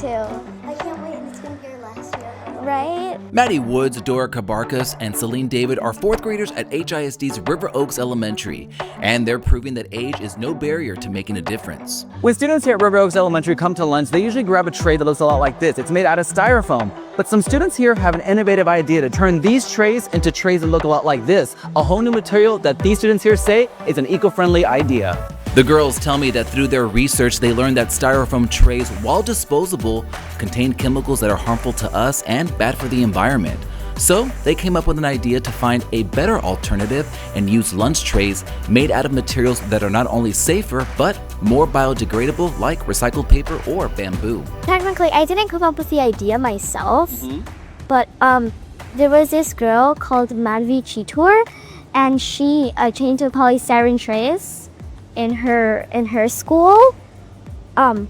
too. I can't wait, and it's gonna be our last year. Right? Maddie Woods, Dora Kabarkas, and Celine David are fourth graders at HISD's River Oaks Elementary, and they're proving that age is no barrier to making a difference. When students here at River Oaks Elementary come to lunch, they usually grab a tray that looks a lot like this. It's made out of styrofoam. But some students here have an innovative idea to turn these trays into trays that look a lot like this, a whole new material that these students here say is an eco-friendly idea. The girls tell me that through their research, they learned that styrofoam trays, while disposable, contain chemicals that are harmful to us and bad for the environment. So they came up with an idea to find a better alternative and use lunch trays made out of materials that are not only safer, but more biodegradable, like recycled paper or bamboo. Technically, I didn't come up with the idea myself, but there was this girl called Madhvi Chitur, and she changed to polystyrene trays in her school, and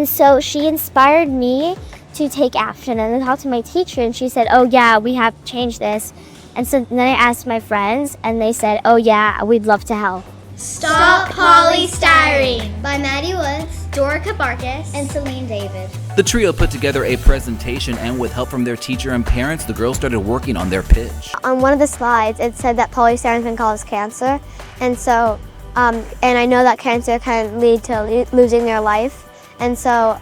so she inspired me to take action, and I talked to my teacher, and she said, oh yeah, we have to change this. And so then I asked my friends, and they said, oh yeah, we'd love to help. Stop Polystyrene by Maddie Woods, Dora Kabarkas, and Celine David. The trio put together a presentation, and with help from their teacher and parents, the girls started working on their pitch. On one of the slides, it said that polystyrene can cause cancer, and so and I know that cancer can lead to losing their life, and so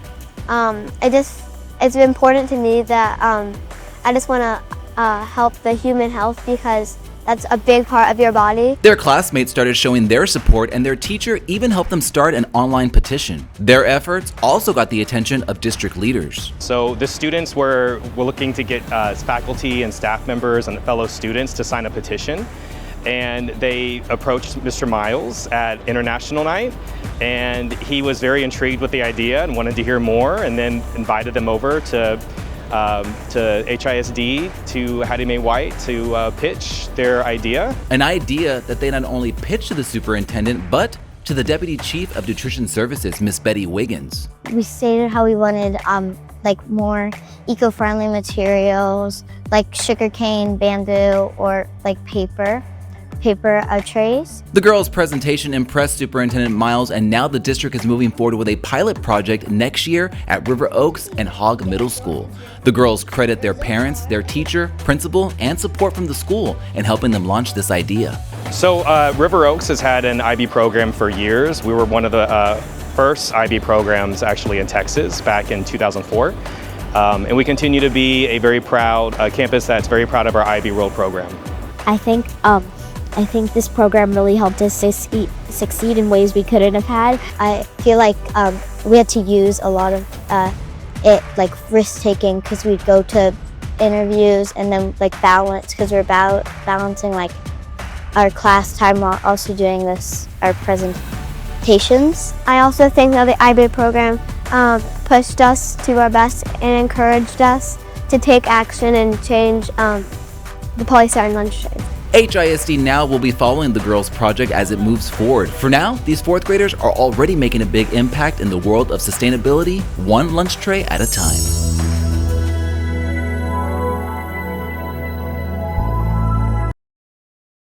it's important to me that I just want to help the human health, because that's a big part of your body. Their classmates started showing their support, and their teacher even helped them start an online petition. Their efforts also got the attention of district leaders. So the students were looking to get faculty and staff members and fellow students to sign a petition. And they approached Mr. Miles at International Night, and he was very intrigued with the idea and wanted to hear more, and then invited them over to HISD, to Hattie Mae White, to pitch their idea. An idea that they not only pitched to the superintendent, but to the Deputy Chief of Nutrition Services, Miss Betty Wiggins. We stated how we wanted like more eco-friendly materials, like sugarcane, bamboo, or like paper trays. The girls' presentation impressed Superintendent Miles, and now the district is moving forward with a pilot project next year at River Oaks and Hogg Middle School. The girls credit their parents, their teacher, principal, and support from the school in helping them launch this idea. So River Oaks has had an IB program for years. We were one of the first IB programs actually in Texas back in 2004. And we continue to be a very proud campus that's very proud of our IB World program. I think this program really helped us succeed in ways we couldn't have had. I feel like we had to use a lot of like risk-taking, because we'd go to interviews and then like balance, because we're balancing like our class time while also doing our presentations. I also think that the IB program pushed us to our best and encouraged us to take action and change the polystyrene lunch trays. HISD now will be following the girls' project as it moves forward. For now, these fourth graders are already making a big impact in the world of sustainability, one lunch tray at a time.